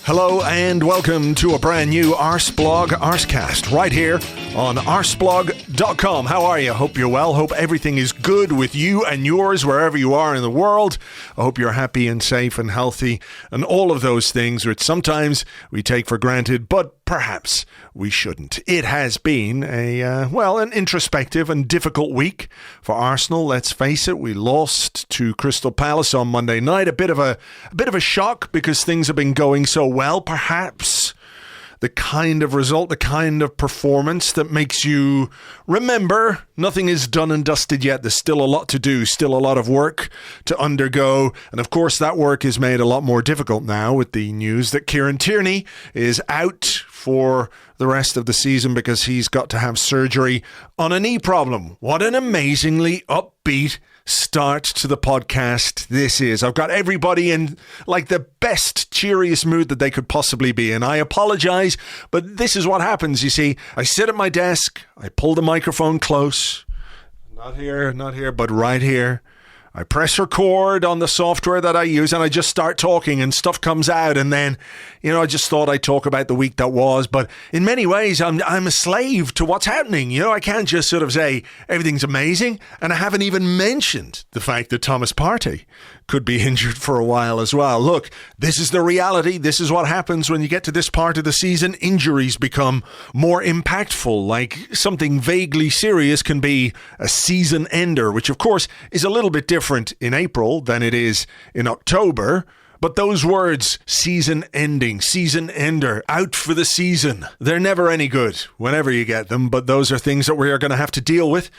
Hello and welcome to a brand new Arseblog Arsecast right here on arseblog.com. How are you? Hope you're well. Hope everything is good with you and yours wherever you are in the world. I hope you're happy and safe and healthy and all of those things which sometimes we take for granted, but perhaps we shouldn't. It has been an introspective and difficult week for Arsenal. Let's face it, we lost to Crystal Palace on Monday night. A bit of a shock because things have been going so well. Perhaps the kind of result, the kind of performance that makes you remember nothing is done and dusted yet. There's still a lot to do, still a lot of work to undergo. And of course, that work is made a lot more difficult now with the news that Kieran Tierney is out for the rest of the season because he's got to have surgery on a knee problem. What an amazingly upbeat start to the podcast this is. I've got everybody in like the best, cheeriest mood that they could possibly be in. I apologize, but this is what happens. You see, I sit at my desk, I pull the microphone close, not here, but right here. I press record on the software that I use and I just start talking and stuff comes out, and then, I just thought I'd talk about the week that was, but in many ways I'm a slave to what's happening. I can't just sort of say everything's amazing, and I haven't even mentioned the fact that Thomas Partey could be injured for a while as well. Look, this is the reality. This is what happens when you get to this part of the season. Injuries become more impactful. Like something vaguely serious can be a season ender, which of course is a little bit different in April than it is in October. But those words, season ending, season ender, out for the season, they're never any good whenever you get them. But those are things that we are going to have to deal with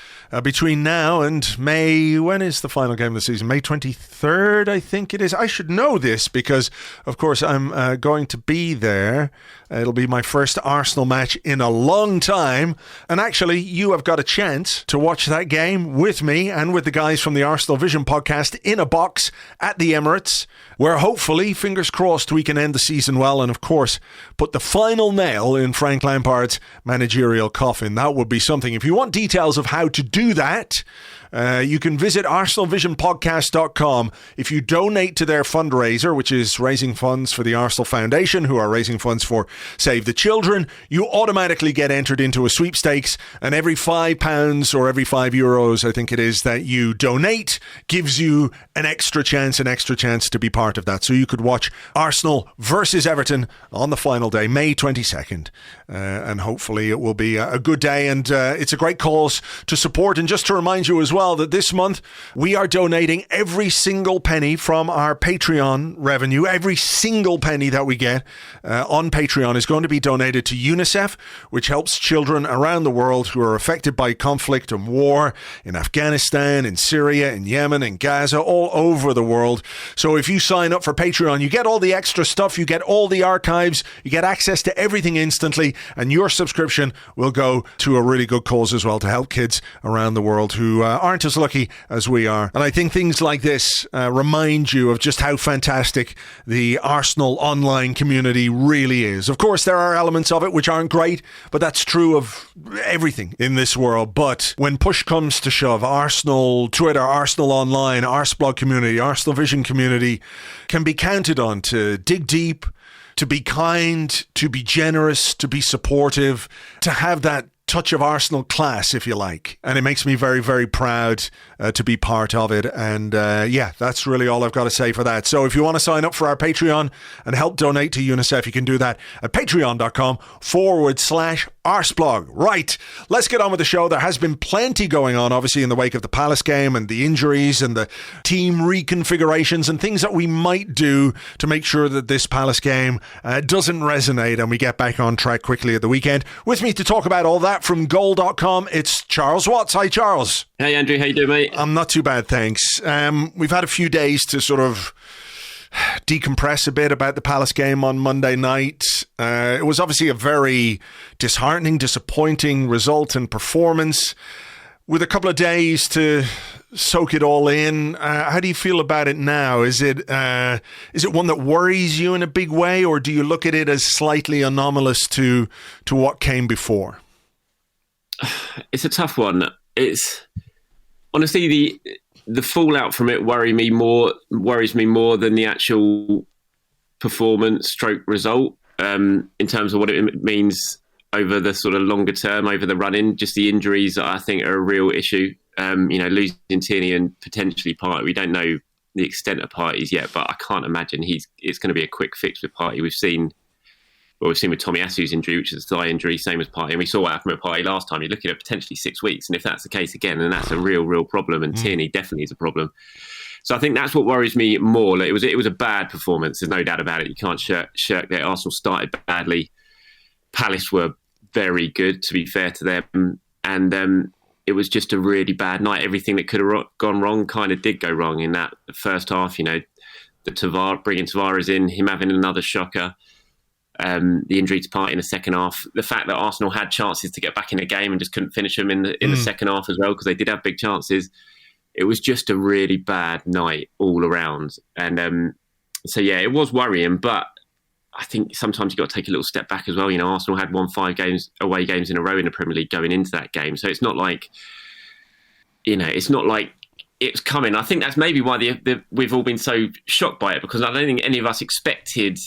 between now and May. When is the final game of the season? May 23rd, I think it is. I should know this because, of course, I'm going to be there. It'll be my first Arsenal match in a long time. And actually, you have got a chance to watch that game with me and with the guys from the Arsenal Vision podcast in a box at the Emirates, where hopefully, fingers crossed, we can end the season well and, of course, put the final nail in Frank Lampard's managerial coffin. That would be something. If you want details of how to do that, you can visit arsenalvisionpodcast.com. If you donate to their fundraiser, which is raising funds for the Arsenal Foundation, who are raising funds for Save the Children, you automatically get entered into a sweepstakes, and every £5 or every €5, I think it is, that you donate gives you an extra chance to be part of that. So you could watch Arsenal versus Everton on the final day, May 22nd, and hopefully it will be a good day, and it's a great cause to support. And just to remind you as well, that this month we are donating every single penny from our Patreon revenue. Every single penny that we get on Patreon is going to be donated to UNICEF, which helps children around the world who are affected by conflict and war in Afghanistan, in Syria, in Yemen, in Gaza, all over the world. So if you sign up for Patreon, you get all the extra stuff, you get all the archives, you get access to everything instantly, and your subscription will go to a really good cause as well to help kids around the world who aren't as lucky as we are. And I think things like this remind you of just how fantastic the Arsenal online community really is. Of course, there are elements of it which aren't great, but that's true of everything in this world. But when push comes to shove, Arsenal Twitter, Arsenal Online, Arseblog community, Arsenal Vision community can be counted on to dig deep, to be kind, to be generous, to be supportive, to have that touch of Arsenal class, if you like. And it makes me very, very proud to be part of it. And that's really all I've got to say for that. So if you want to sign up for our Patreon and help donate to UNICEF, you can do that at patreon.com/Arseblog. Right, let's get on with the show. There has been plenty going on, obviously, in the wake of the Palace game and the injuries and the team reconfigurations and things that we might do to make sure that this Palace game doesn't resonate and we get back on track quickly at the weekend. With me to talk about all that from goal.com, it's Charles Watts. Hi, Charles. Hey, Andrew. How you doing, mate? I'm not too bad, thanks. We've had a few days to sort of decompress a bit about the Palace game on Monday night. It was obviously a very disheartening, disappointing result and performance. With a couple of days to soak it all in, how do you feel about it now? Is it one that worries you in a big way, or do you look at it as slightly anomalous to what came before? It's a tough one. It's honestly the fallout from it worries me more than the actual performance stroke result in terms of what it means over the sort of longer term, over the run-in. Just the injuries, I think, are a real issue. Losing Tierney and potentially Partey. We don't know the extent of Partey's yet, but I can't imagine it's going to be a quick fix with Partey. We've seen with Tomiyasu's injury, which is a thigh injury, same as Partey. And we saw what happened with Partey last time. You're looking at potentially 6 weeks. And if that's the case again, then that's a real problem. And Tierney definitely is a problem. So I think that's what worries me more. Like, it was a bad performance. There's no doubt about it. You can't shirk that. Arsenal started badly. Palace were very good, to be fair to them. And it was just a really bad night. Everything that could have gone wrong kind of did go wrong in that first half. Bringing Tavares in, him having another shocker. The injury to Partey in the second half. The fact that Arsenal had chances to get back in the game and just couldn't finish them in the second half as well, because they did have big chances. It was just a really bad night all around. And it was worrying, but I think sometimes you've got to take a little step back as well. Arsenal had won 5 away games in a row in the Premier League going into that game. So it's not like, it's coming. I think that's maybe why we've all been so shocked by it, because I don't think any of us expected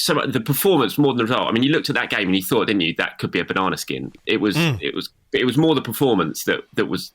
the performance more than the result. I mean, you looked at that game and you thought, didn't you, that could be a banana skin. It was more the performance that was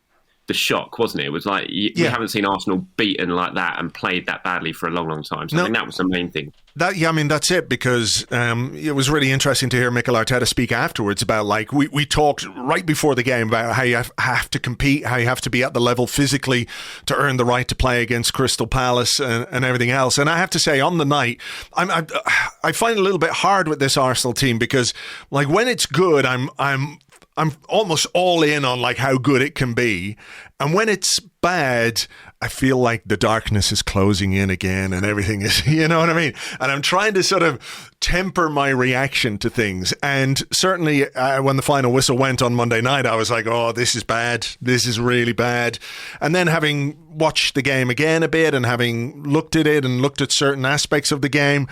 the shock, wasn't it? It was like we haven't seen Arsenal beaten like that and played that badly for a long time. So I think that was the main thing. That's it, because it was really interesting to hear Mikel Arteta speak afterwards about, like, we talked right before the game about how you have to compete, how you have to be at the level physically to earn the right to play against Crystal Palace and everything else. And I have to say, on the night, I find it a little bit hard with this Arsenal team, because, like, when it's good, I'm almost all in on, like, how good it can be. And when it's bad, I feel like the darkness is closing in again and everything is, you know what I mean? And I'm trying to sort of temper my reaction to things. And certainly when the final whistle went on Monday night, I was like, oh, this is bad. This is really bad. And then having watched the game again a bit and having looked at it and looked at certain aspects of the game,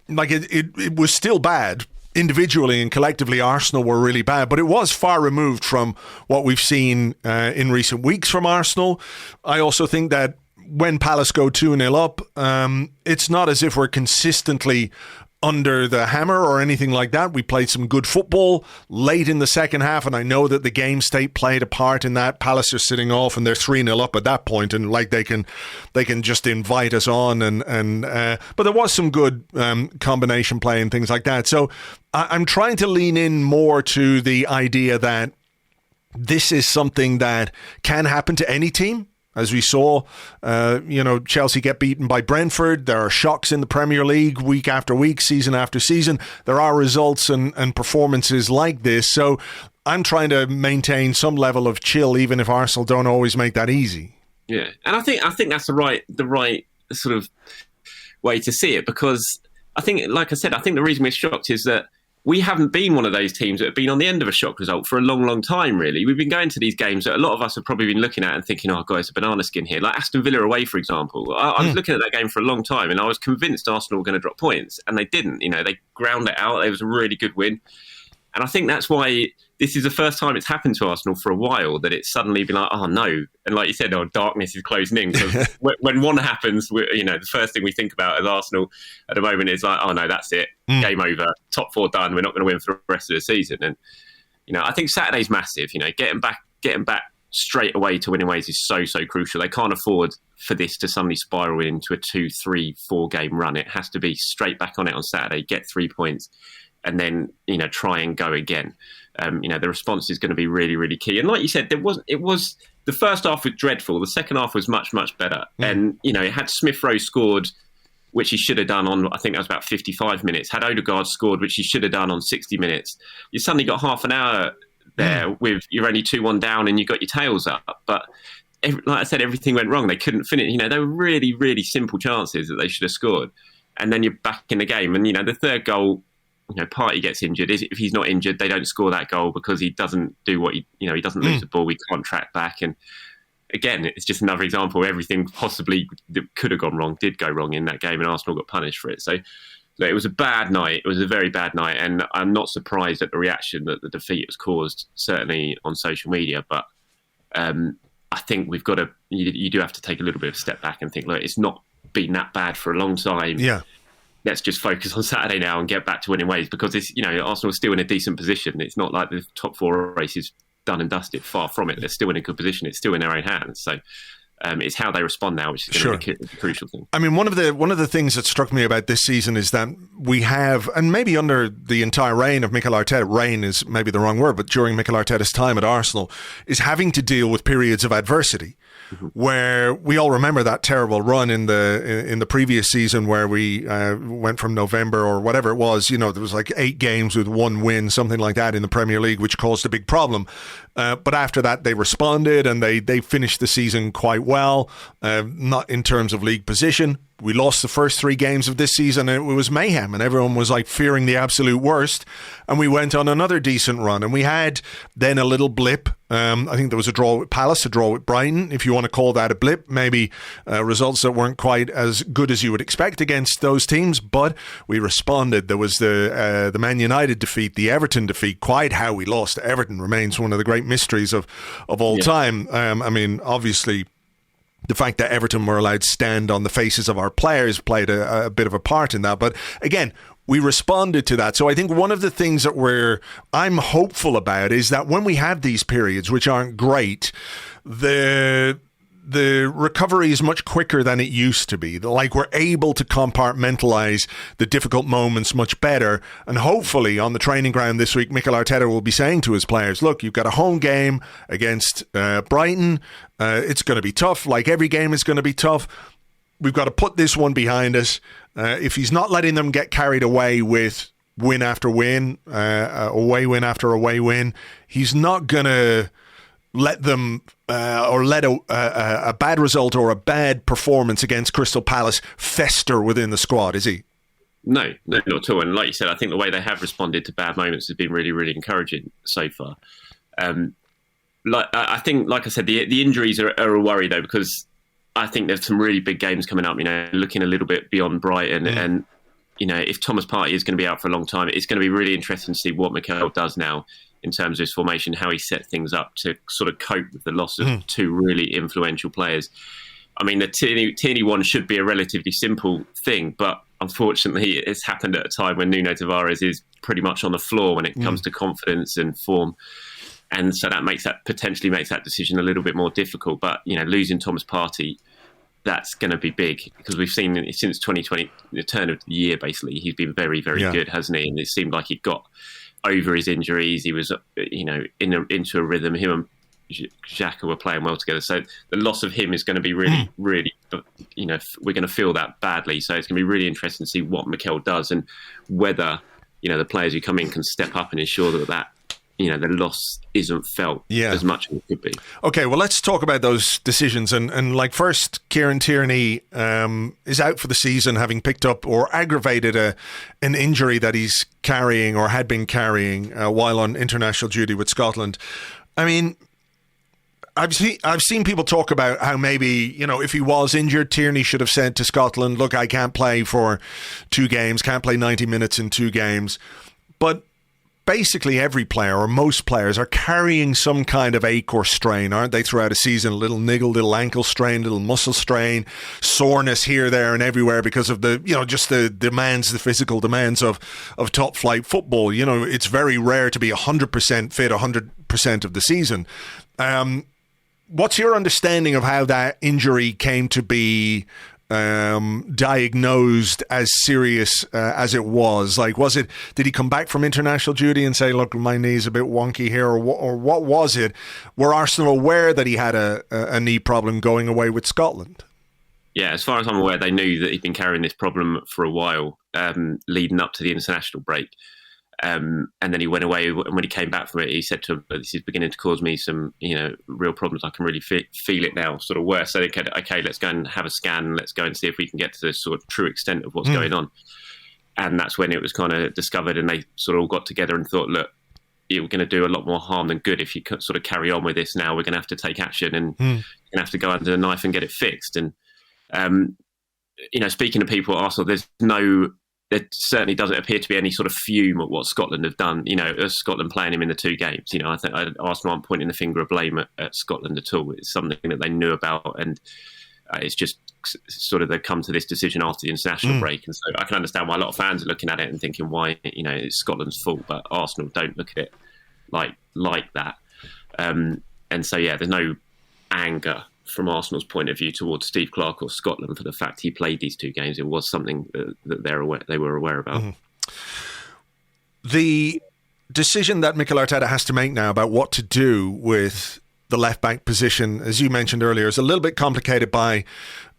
like it was still bad. Individually and collectively, Arsenal were really bad, but it was far removed from what we've seen in recent weeks from Arsenal. I also think that when Palace go 2-0 up, it's not as if we're consistently under the hammer or anything like that. We played some good football late in the second half, and I know that the game state played a part in that. Palace are sitting off and they're 3-0 up at that point, and like they can just invite us on but there was some good combination play and things like that. So I'm trying to lean in more to the idea that this is something that can happen to any team. As we saw, Chelsea get beaten by Brentford. There are shocks in the Premier League week after week, season after season. There are results and performances like this. So I'm trying to maintain some level of chill, even if Arsenal don't always make that easy. Yeah, and I think that's the right sort of way to see it, because I think, like I said, I think the reason we're shocked is that we haven't been one of those teams that have been on the end of a shock result for a long time, really. We've been going to these games that a lot of us have probably been looking at and thinking, oh, God, it's a banana skin here. Like Aston Villa away, for example. I was looking at that game for a long time and I was convinced Arsenal were going to drop points, and they didn't. They ground it out. It was a really good win. And I think that's why this is the first time it's happened to Arsenal for a while, that it's suddenly been like, oh, no. And like you said, darkness is closing in. Because when one happens, the first thing we think about as Arsenal at the moment is like, oh, no, that's it. Game over. Top 4 done. We're not going to win for the rest of the season. And, I think Saturday's massive. Getting back straight away to winning ways is so crucial. They can't afford for this to suddenly spiral into a 2, 3, 4 game run. It has to be straight back on it on Saturday, get 3 points, and then, try and go again. The response is going to be really, really key. And like you said, it was the first half was dreadful. The second half was much better. And, it had Smith Rowe scored, which he should have done on, I think that was about 55 minutes. Had Odegaard scored, which he should have done on 60 minutes. You suddenly got half an hour there with you're only 2-1 down and you got your tails up. But like I said, everything went wrong. They couldn't finish. They were really, really simple chances that they should have scored. And then you're back in the game. And, the third goal, Partey gets injured. If he's not injured, they don't score that goal because he doesn't do what he doesn't lose the ball. We can't track back. And again, it's just another example where everything possibly that could have gone wrong did go wrong in that game, and Arsenal got punished for it. So it was a bad night. It was a very bad night, and I'm not surprised at the reaction that the defeat has caused, certainly on social media. But I think we've got to. You do have to take a little bit of a step back and think, look, it's not been that bad for a long time. Yeah. let's just focus on Saturday now and get back to winning ways, because it's, Arsenal are still in a decent position. It's not like the top 4 race is done and dusted. Far from it. They're still in a good position. It's still in their own hands. So it's how they respond now, which is going to be the crucial thing. I mean, one of the things that struck me about this season is that we have, and maybe under the entire reign of Mikel Arteta, reign is maybe the wrong word, but during Mikel Arteta's time at Arsenal, is having to deal with periods of adversity. Where we all remember that terrible run in the previous season where we went from November or whatever it was, there was like 8 games with 1 win, something like that in the Premier League, which caused a big problem. But after that, they responded and they finished the season quite well, not in terms of league position. We lost the first 3 games of this season and it was mayhem and everyone was like fearing the absolute worst. And we went on another decent run and we had then a little blip. I think there was a draw with Palace, a draw with Brighton, if you want to call that a blip. Maybe results that weren't quite as good as you would expect against those teams, but we responded. There was the Man United defeat, the Everton defeat. Quite how we lost to Everton remains one of the great mysteries of all time. I mean, obviously, the fact that Everton were allowed to stand on the faces of our players played a bit of a part in that. But again, we responded to that. So I think one of the things that I'm hopeful about is that when we have these periods, which aren't great, the recovery is much quicker than it used to be. Like, we're able to compartmentalize the difficult moments much better. And hopefully on the training ground this week, Mikel Arteta will be saying to his players, look, you've got a home game against Brighton. It's going to be tough. Like every game is going to be tough. We've got to put this one behind us. If he's not letting them get carried away with win after win, away win after away win, he's not going to let them or let a bad result or a bad performance against Crystal Palace fester within the squad, is he? No, not at all. And like you said, I think the way they have responded to bad moments has been really, really encouraging so far. I think, like I said, the injuries are a worry though, because I think there's some really big games coming up, looking a little bit beyond Brighton. And, if Thomas Partey is going to be out for a long time, it's going to be really interesting to see what Mikel does now in terms of his formation, how he set things up to sort of cope with the loss of 2 really influential players. I mean, the Tierney one should be a relatively simple thing, but unfortunately it's happened at a time when Nuno Tavares is pretty much on the floor when it comes to confidence and form. And so that potentially makes that decision a little bit more difficult. But, losing Thomas Partey, that's going to be big, because we've seen since 2020, the turn of the year, basically, he's been very, very good, hasn't he? And it seemed like he got over his injuries. He was, into a rhythm. Him and Xhaka were playing well together. So the loss of him is going to be really, really, we're going to feel that badly. So it's going to be really interesting to see what Mikel does and whether, the players who come in can step up and ensure that the loss isn't felt as much as it could be. Okay, well, let's talk about those decisions. And like, first, Kieran Tierney is out for the season, having picked up or aggravated an injury that he's carrying or had been carrying while on international duty with Scotland. I mean, I've seen people talk about how maybe, if he was injured, Tierney should have said to Scotland, look, I can't play for 2 games, can't play 90 minutes in 2 games. But basically every player, or most players, are carrying some kind of ache or strain, aren't they, throughout a season? A little niggle, little ankle strain, little muscle strain, soreness here, there and everywhere because of the, just the demands, the physical demands of top flight football. It's very rare to be 100% fit 100% of the season. What's your understanding of how that injury came to be diagnosed as serious as it was? Like, did he come back from international duty and say, look, my knee's a bit wonky here, or what was it? Were Arsenal aware that he had a knee problem going away with Scotland? Yeah, as far as I'm aware, they knew that he'd been carrying this problem for a while, leading up to the international break. And then he went away, and when he came back from it, he said to him, this is beginning to cause me some, real problems. I can really feel it now, sort of worse. So they said, okay, let's go and have a scan, and let's go and see if we can get to the sort of true extent of what's going on. And that's when it was kind of discovered, and they sort of all got together and thought, look, you're going to do a lot more harm than good if you sort of carry on with this now. We're going to have to take action, and you're going to have to go under the knife and get it fixed. And, speaking to people at Arsenal, there certainly doesn't appear to be any sort of fume at what Scotland have done. Scotland playing him in the 2 games. I think Arsenal aren't pointing the finger of blame at Scotland at all. It's something that they knew about, and it's just sort of they come to this decision after the international break, and so I can understand why a lot of fans are looking at it and thinking why it's Scotland's fault, but Arsenal don't look at it like that. And so there's no anger from Arsenal's point of view towards Steve Clarke or Scotland for the fact he played these 2 games. It was something that they were aware about. The decision that Mikel Arteta has to make now about what to do with the left-back position, as you mentioned earlier, is a little bit complicated by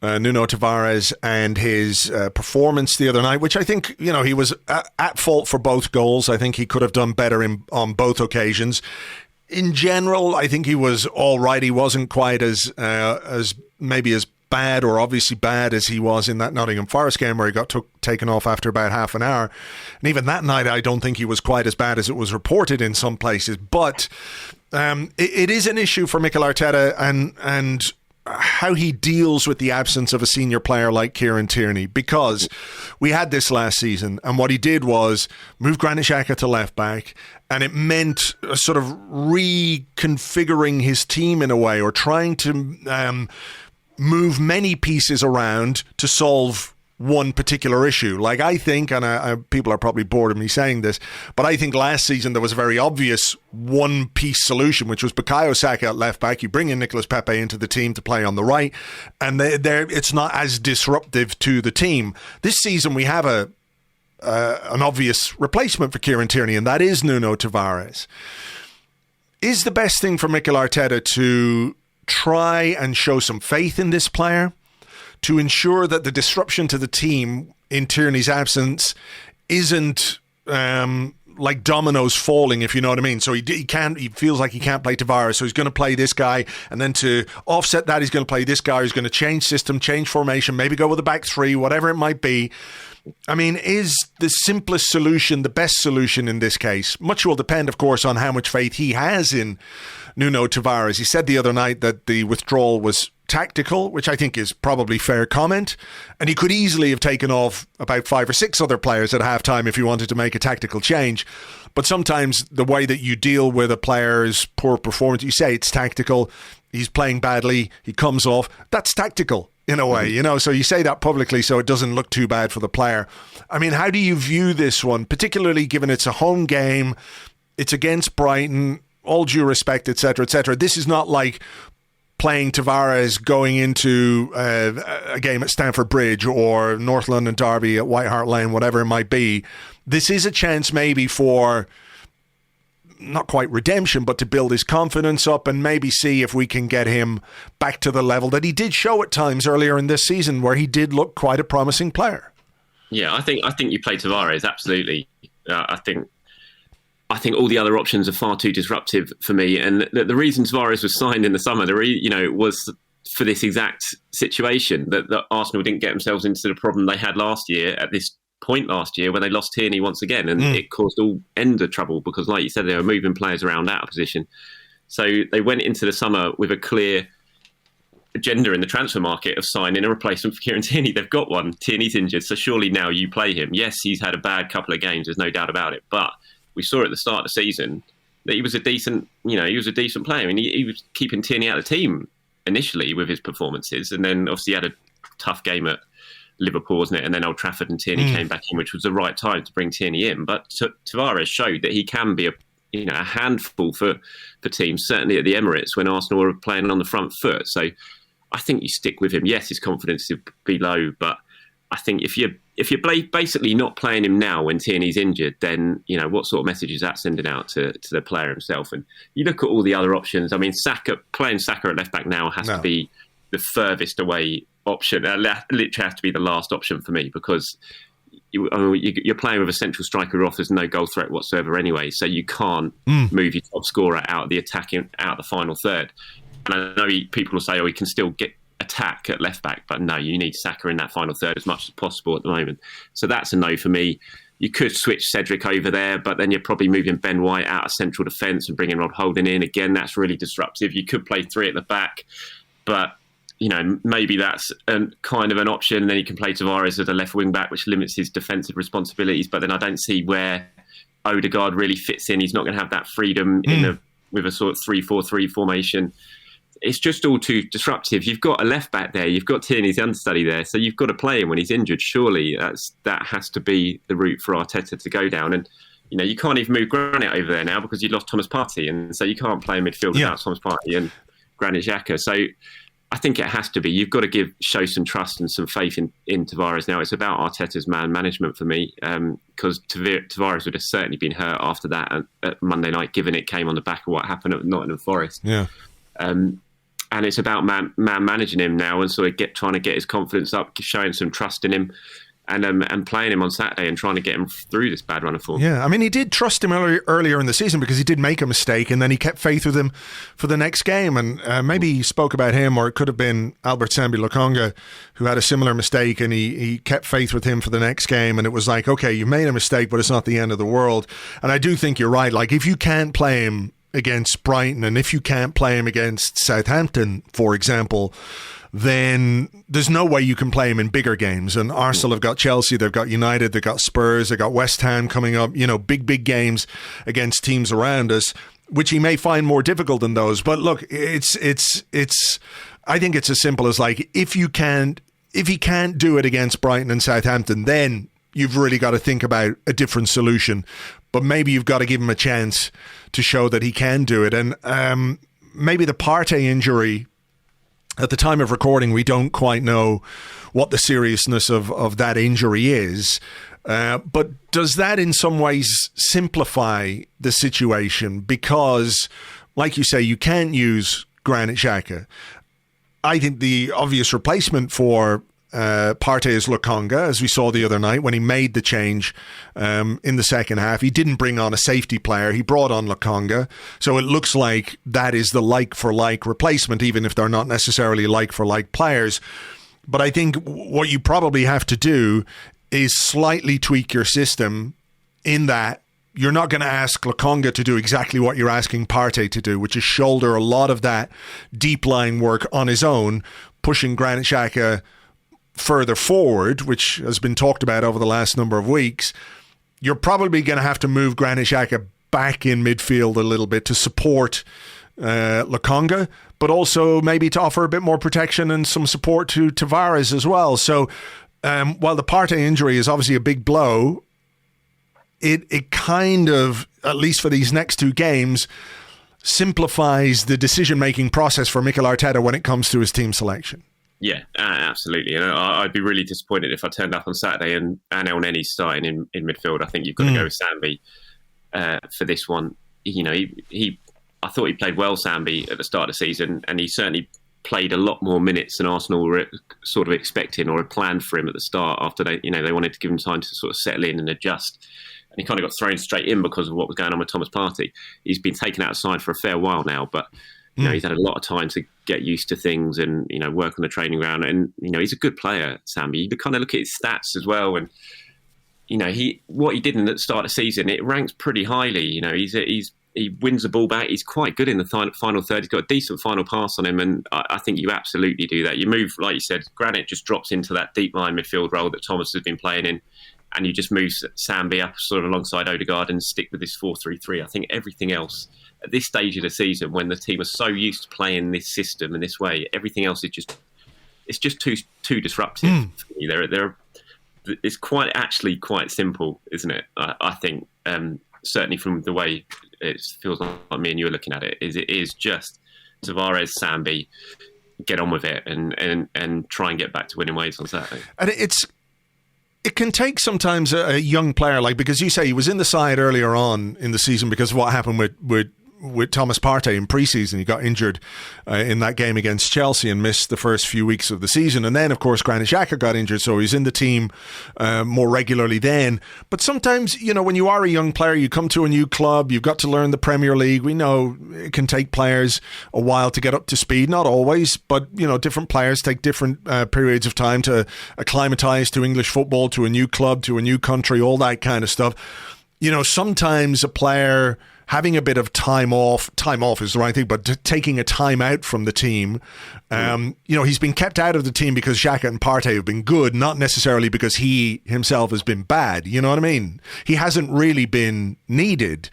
Nuno Tavares and his performance the other night, which I think, he was at fault for both goals. I think he could have done better on both occasions. In general, I think he was all right. He wasn't quite as maybe as bad or obviously bad as he was in that Nottingham Forest game where he got taken off after about half an hour. And even that night, I don't think he was quite as bad as it was reported in some places. But it is an issue for Mikel Arteta and how he deals with the absence of a senior player like Kieran Tierney, because we had this last season, and what he did was move Granit Xhaka to left back, and it meant sort of reconfiguring his team in a way, or trying to move many pieces around to solve one particular issue. Like, I think, and people are probably bored of me saying this, but I think last season there was a very obvious one-piece solution, which was Bukayo Saka at left-back. You bring in Nicolas Pepe into the team to play on the right, and it's not as disruptive to the team. This season we have an obvious replacement for Kieran Tierney, and that is Nuno Tavares. Is the best thing for Mikel Arteta to try and show some faith in this player, to ensure that the disruption to the team in Tierney's absence isn't like dominoes falling, if you know what I mean? So he feels like he can't play Tavares, so he's going to play this guy, and then to offset that, he's going to play this guy who's going to change system, change formation, maybe go with a back 3, whatever it might be. I mean, is the simplest solution the best solution in this case? Much will depend, of course, on how much faith he has in Nuno Tavares. He said the other night that the withdrawal was tactical, which I think is probably fair comment, and he could easily have taken off about 5 or 6 other players at halftime if he wanted to make a tactical change. But sometimes the way that you deal with a player's poor performance, you say it's tactical, he's playing badly, he comes off, that's tactical in a way, so you say that publicly so it doesn't look too bad for the player. I mean, how do you view this one, particularly given it's a home game, it's against Brighton, all due respect, etc., etc. This is not like playing Tavares going into a game at Stamford Bridge or North London Derby at White Hart Lane, whatever it might be. This is a chance maybe for not quite redemption, but to build his confidence up and maybe see if we can get him back to the level that he did show at times earlier in this season, where he did look quite a promising player. Yeah, I think you play Tavares, absolutely. I think all the other options are far too disruptive for me. And the reason Tavares was signed in the summer, was for this exact situation, that Arsenal didn't get themselves into the problem they had last year at this point last year when they lost Tierney once again. And it caused all end of trouble because, like you said, they were moving players around out of position. So they went into the summer with a clear agenda in the transfer market of signing a replacement for Kieran Tierney. They've got one. Tierney's injured, so surely now you play him. Yes, he's had a bad couple of games, there's no doubt about it. But we saw at the start of the season that he was a decent player. I mean, he was keeping Tierney out of the team initially with his performances, and then obviously he had a tough game at Liverpool, wasn't it? And then Old Trafford, and Tierney came back in, which was the right time to bring Tierney in. But Tavares showed that he can be a handful for teams, certainly at the Emirates when Arsenal were playing on the front foot. So I think you stick with him. Yes, his confidence will be low, but I think if you're basically not playing him now when Tierney's injured, then what sort of message is that sending out to the player himself? And you look at all the other options. I mean, playing Saka at left back now has to be the furthest away option. Literally has to be the last option for me, because you're playing with a central striker who offers no goal threat whatsoever anyway. So you can't move your top scorer out of the attacking, out of the final third. And I know people will say, he can still get attack at left back, but no, you need Saka in that final third as much as possible at the moment. So that's a no for me. You could switch Cedric over there, but then you're probably moving Ben White out of central defence and bringing Rod Holding in. Again, that's really disruptive. You could play 3 at the back, but maybe that's kind of an option. And then you can play Tavares as a left wing back, which limits his defensive responsibilities. But then I don't see where Odegaard really fits in. He's not going to have that freedom with a sort of 3-4-3 formation. it's just all too disruptive. You've got a left back there, you've got Tierney's understudy there, so you've got to play him when he's injured. Surely that has to be the route for Arteta to go down. And you can't even move Granit over there now because you lost Thomas Partey, and so you can't play in midfield without Thomas Partey and Granit Xhaka. So I think it has to be. You've got to show some trust and some faith in Tavares now. It's about Arteta's man management for me, because Tavares would have certainly been hurt after that at Monday night, given it came on the back of what happened at Nottingham Forest. Yeah. And it's about man managing him now and sort of trying to get his confidence up, showing some trust in him, and playing him on Saturday and trying to get him through this bad run of form. Yeah, I mean, he did trust him earlier in the season because he did make a mistake, and then he kept faith with him for the next game. And maybe he spoke about him, or it could have been Albert Sambi Lokonga, who had a similar mistake, and he kept faith with him for the next game. And it was like, okay, you made a mistake, but it's not the end of the world. And I do think you're right. Like, if you can't play him against Brighton, and if you can't play him against Southampton, for example, then there's no way you can play him in bigger games. And Arsenal have got Chelsea, they've got United, they've got Spurs, they've got West Ham coming up, big games against teams around us, which he may find more difficult than those. But look, it's I think it's as simple as, like, if he can't do it against Brighton and Southampton, then you've really got to think about a different solution. But maybe you've got to give him a chance to show that he can do it. And maybe the Partey injury, at the time of recording, we don't quite know what the seriousness of that injury is. But does that in some ways simplify the situation? Because, like you say, you can't use Granit Xhaka. I think the obvious replacement for Partey is Lokonga, as we saw the other night when he made the change in the second half. He didn't bring on a safety player. He brought on Lokonga. So it looks like that is the like-for-like replacement, even if they're not necessarily like-for-like players. But I think what you probably have to do is slightly tweak your system, in that you're not going to ask Lokonga to do exactly what you're asking Partey to do, which is shoulder a lot of that deep line work on his own, pushing Granit Xhaka further forward, which has been talked about over the last number of weeks. You're probably going to have to move Granit Xhaka back in midfield a little bit to support Lokonga, but also maybe to offer a bit more protection and some support to Tavares as well. So while the Partey injury is obviously a big blow, it kind of, at least for these next two games, simplifies the decision-making process for Mikel Arteta when it comes to his team selection. Yeah, absolutely. And I'd be really disappointed if I turned up on Saturday and El Nenny's starting in midfield. I think you've got to go with Sambi for this one. I thought he played well, Sambi, at the start of the season, and he certainly played a lot more minutes than Arsenal were sort of expecting or had planned for him at the start, after they wanted to give him time to sort of settle in and adjust. And he kind of got thrown straight in because of what was going on with Thomas Partey. He's been taken outside for a fair while now, but he's had a lot of time to get used to things and, work on the training ground. And, he's a good player, Sambi. You kind of look at his stats as well. And, what he did in the start of the season, it ranks pretty highly. He wins the ball back. He's quite good in the final third. He's got a decent final pass on him. And I think you absolutely do that. You move, like you said, Granit just drops into that deep line midfield role that Thomas has been playing in. And you just move Sambi up sort of alongside Odegaard and stick with this 4-3-3. I think everything else at this stage of the season, when the team are so used to playing this system in this way, everything else is just too disruptive. It's quite simple, isn't it? I think certainly from the way it feels like me and you are looking at it, it is just Tavares, Sambi, get on with it and try and get back to winning ways on Saturday. And it can take sometimes a young player, like, because you say he was in the side earlier on in the season because of what happened with Thomas Partey in pre-season. He got injured in that game against Chelsea and missed the first few weeks of the season. And then, of course, Granit Xhaka got injured, so he's in the team more regularly then. But sometimes, when you are a young player, you come to a new club, you've got to learn the Premier League. We know it can take players a while to get up to speed. Not always, but, different players take different periods of time to acclimatise to English football, to a new club, to a new country, all that kind of stuff. Sometimes a player having a bit of time off is the right thing, but taking a time out from the team. He's been kept out of the team because Xhaka and Partey have been good, not necessarily because he himself has been bad. You know what I mean? He hasn't really been needed,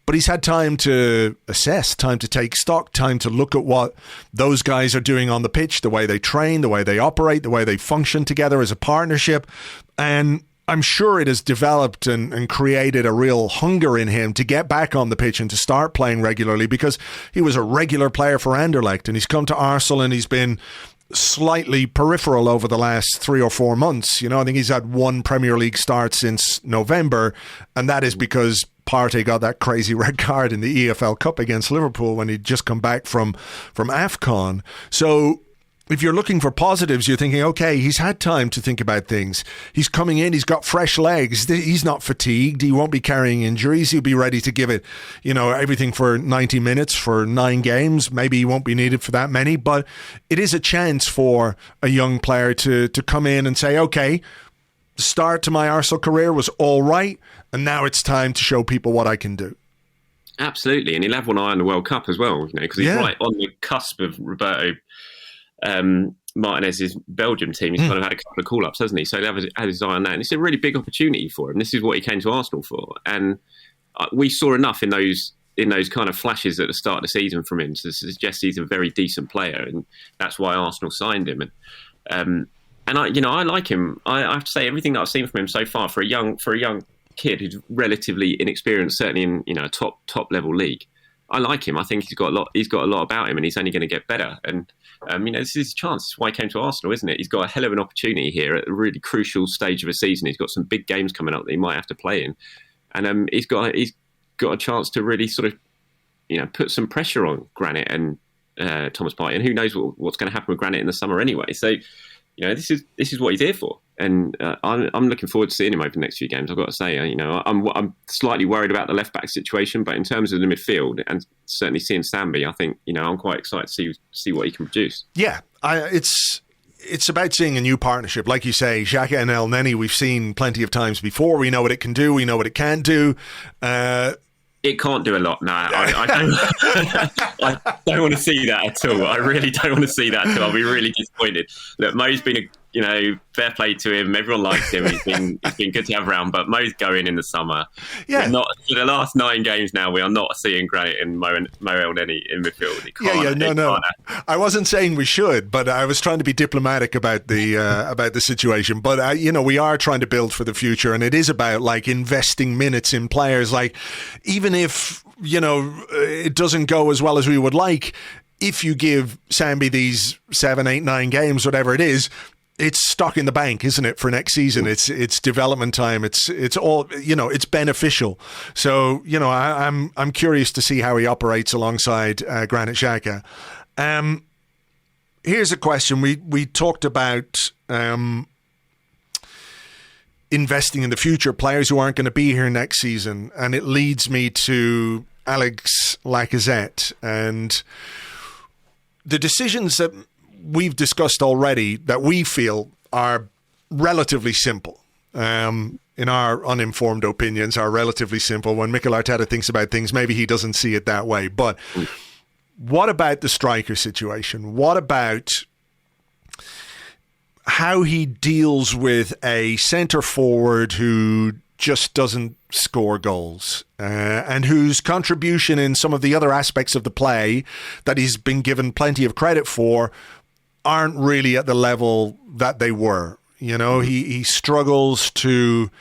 but he's had time to assess, time to take stock, time to look at what those guys are doing on the pitch, the way they train, the way they operate, the way they function together as a partnership. And I'm sure it has developed and created a real hunger in him to get back on the pitch and to start playing regularly, because he was a regular player for Anderlecht and he's come to Arsenal and he's been slightly peripheral over the last 3 or 4 months. I think he's had one Premier League start since November, and that is because Partey got that crazy red card in the EFL Cup against Liverpool when he'd just come back from AFCON. So if you're looking for positives, you're thinking, okay, he's had time to think about things. He's coming in, he's got fresh legs. He's not fatigued. He won't be carrying injuries. He'll be ready to give it, everything for 90 minutes for 9 games. Maybe he won't be needed for that many, but it is a chance for a young player to come in and say, okay, the start to my Arsenal career was all right, and now it's time to show people what I can do. Absolutely, and he'll have one eye on the World Cup as well, because he's right on the cusp of Roberto Martinez's Belgium team. He's kind of had a couple of call-ups, hasn't he? So he'll have his eye on that, and it's a really big opportunity for him. This is what he came to Arsenal for, and we saw enough in those kind of flashes at the start of the season from him to suggest he's a very decent player, and that's why Arsenal signed him. And I like him. I have to say, everything that I've seen from him so far for a young kid who's relatively inexperienced, certainly in a top level league, I like him. I think he's got a lot about him, and he's only going to get better. And this is his chance. It's why he came to Arsenal, isn't it? He's got a hell of an opportunity here at a really crucial stage of a season. He's got some big games coming up that he might have to play in, and he's got a chance to really sort of put some pressure on Granit and Thomas Partey. And who knows what's going to happen with Granit in the summer anyway. So this is what he's here for. And I'm looking forward to seeing him over the next few games. I've got to say, I'm slightly worried about the left back situation, but in terms of the midfield and certainly seeing Sambi, I think I'm quite excited to see what he can produce. Yeah, it's about seeing a new partnership, like you say. Xhaka and El Neni, we've seen plenty of times before. We know what it can do. We know what it can't do. It can't do a lot. No, I don't want to see that at all. I really don't want to see that at all. I'll be really disappointed. Look, Mo's been fair play to him. Everyone likes him. He's been good to have around, but Mo's going in the summer. Yeah. For the last 9 games now, we are not seeing Granit and Mo El Neni in midfield. No. I wasn't saying we should, but I was trying to be diplomatic about the situation. But we are trying to build for the future, and it is about investing minutes in players. Even if it doesn't go as well as we would like, if you give Sambi these 7, 8, 9 games, whatever it is, it's stock in the bank, isn't it, for next season? It's development time. It's all it's beneficial. So I'm curious to see how he operates alongside Granit Xhaka. Here's a question. We talked about investing in the future, players who aren't going to be here next season, and it leads me to Alex Lacazette and the decisions that we've discussed already that we feel are relatively simple. In our uninformed opinions, are relatively simple. When Mikel Arteta thinks about things, maybe he doesn't see it that way. But what about the striker situation? What about how he deals with a centre forward who just doesn't score goals and whose contribution in some of the other aspects of the play that he's been given plenty of credit for aren't really at the level that they were? He struggles to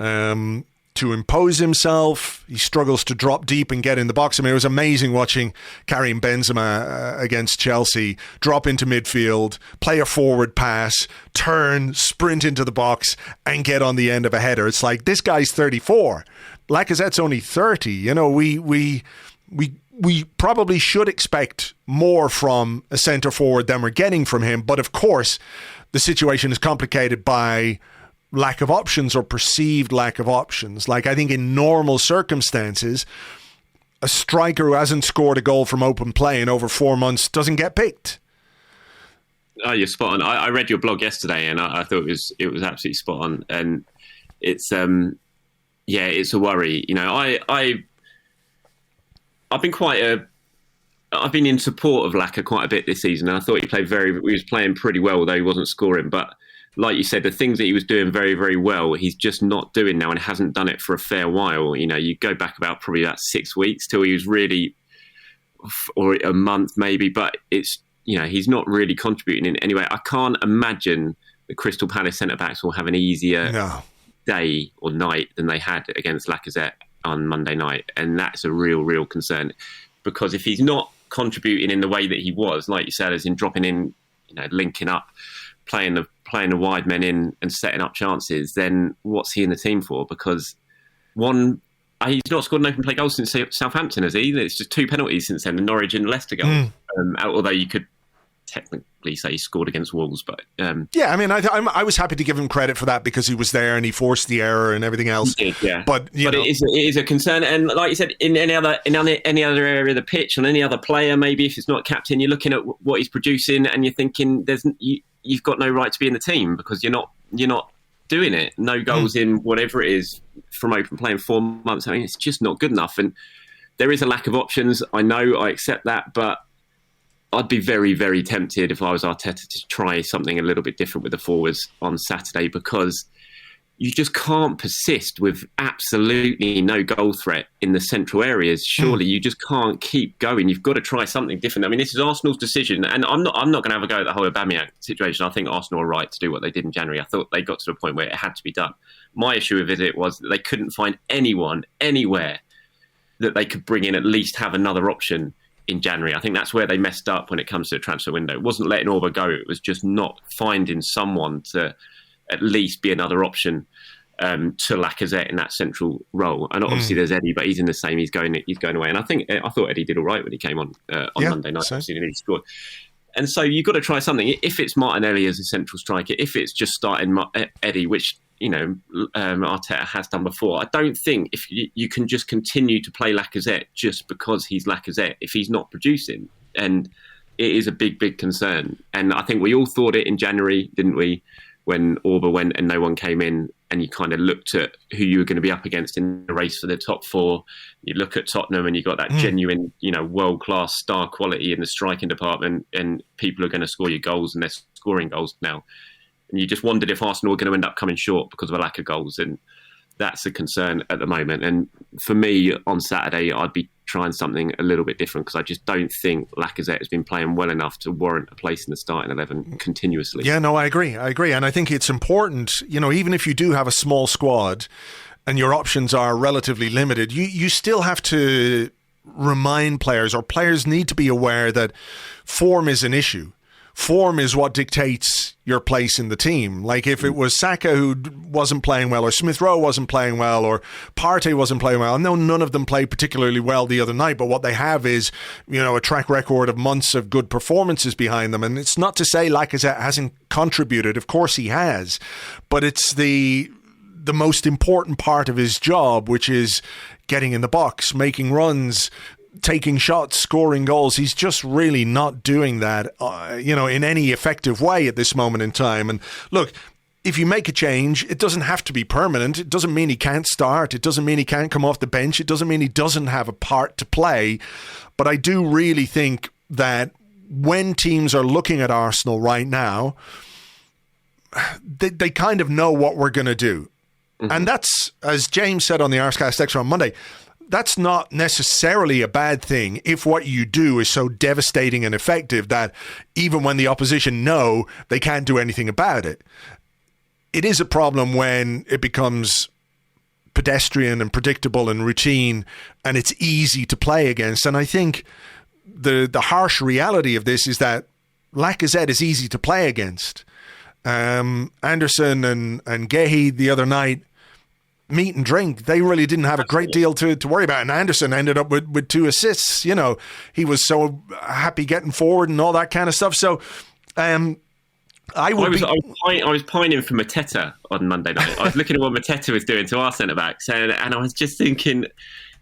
impose himself. He struggles to drop deep and get in the box. I mean, it was amazing watching Karim Benzema against Chelsea drop into midfield, play a forward pass, turn, sprint into the box, and get on the end of a header. It's like, this guy's 34. Lacazette's only 30. We probably should expect more from a centre forward than we're getting from him. But of course, the situation is complicated by lack of options or perceived lack of options. I think in normal circumstances, a striker who hasn't scored a goal from open play in over 4 months doesn't get picked. Oh, you're spot on. I read your blog yesterday, and I thought it was absolutely spot on. And it's it's a worry. I've been in support of Laka quite a bit this season, and I thought he was playing pretty well, though he wasn't scoring. But like you said, the things that he was doing very, very well, he's just not doing now, and hasn't done it for a fair while. You go back probably about 6 weeks till he was really, or a month maybe, but it's, he's not really contributing in any way. I can't imagine the Crystal Palace centre-backs will have an easier day or night than they had against Lacazette on Monday night. And that's a real, real concern. Because if he's not contributing in the way that he was, like you said, as in dropping in, linking up, playing the wide men in and setting up chances, then what's he in the team for? Because he's not scored an open play goal since Southampton, has he? It's just 2 penalties since then, the Norwich and Leicester goals. Although you could technically say he scored against Wolves, but I was happy to give him credit for that because he was there and he forced the error and everything else. He did, yeah. But it is a concern, and like you said, in any other area of the pitch, on any other player, maybe if it's not captain, you're looking at what he's producing and you're thinking you've got no right to be in the team because you're not doing it. No goals in whatever it is from open play in 4 months. I mean, it's just not good enough, and there is a lack of options. I know, I accept that, but I'd be very, very tempted if I was Arteta to try something a little bit different with the forwards on Saturday, because you just can't persist with absolutely no goal threat in the central areas. Surely you just can't keep going. You've got to try something different. I mean, this is Arsenal's decision, and I'm not going to have a go at the whole Aubameyang situation. I think Arsenal are right to do what they did in January. I thought they got to the point where it had to be done. My issue with it was that they couldn't find anyone anywhere that they could bring in, at least have another option in January. I think that's where they messed up when it comes to the transfer window. It wasn't letting Orba go. It was just not finding someone to at least be another option to Lacazette in that central role. And obviously there's Eddie, but he's in the same. He's going away. And I thought Eddie did all right when he came on Monday night. So. He scored. And so you've got to try something. If it's Martinelli as a central striker, if it's just starting Eddie, which Arteta has done before, I don't think if you can just continue to play Lacazette just because he's Lacazette if he's not producing. And it is a big, big concern. And I think we all thought it in January, didn't we, when Orba went and no one came in, and you kind of looked at who you were going to be up against in the race for the top four. You look at Tottenham and you got that genuine, world-class star quality in the striking department, and people are going to score your goals, and they're scoring goals now. And you just wondered if Arsenal were going to end up coming short because of a lack of goals. And that's a concern at the moment. And for me, on Saturday, I'd be trying something a little bit different because I just don't think Lacazette has been playing well enough to warrant a place in the starting 11 continuously. Yeah, no, I agree. And I think it's important, even if you do have a small squad and your options are relatively limited, you still have to remind players, or players need to be aware that form is an issue. Form is what dictates your place in the team. Like if it was Saka who wasn't playing well, or Smith Rowe wasn't playing well, or Partey wasn't playing well. I know none of them played particularly well the other night, but what they have is, a track record of months of good performances behind them. And it's not to say Lacazette hasn't contributed. Of course he has. But it's the most important part of his job, which is getting in the box, making runs, taking shots, scoring goals. He's just really not doing that, in any effective way at this moment in time. And look, if you make a change, it doesn't have to be permanent. It doesn't mean he can't start. It doesn't mean he can't come off the bench. It doesn't mean he doesn't have a part to play. But I do really think that when teams are looking at Arsenal right now, they kind of know what we're going to do. Mm-hmm. And that's, as James said on the Arsecast Extra on Monday, that's not necessarily a bad thing if what you do is so devastating and effective that even when the opposition know, they can't do anything about it. It is a problem when it becomes pedestrian and predictable and routine and it's easy to play against. And I think the harsh reality of this is that Lacazette is easy to play against. Anderson and Gehi the other night, meat and drink, they really didn't have a great deal to worry about. And Anderson ended up with 2 assists. He was so happy getting forward and all that kind of stuff. So I was pining for Mateta on Monday night. I was looking at what Mateta was doing to our centre-backs, and I was just thinking,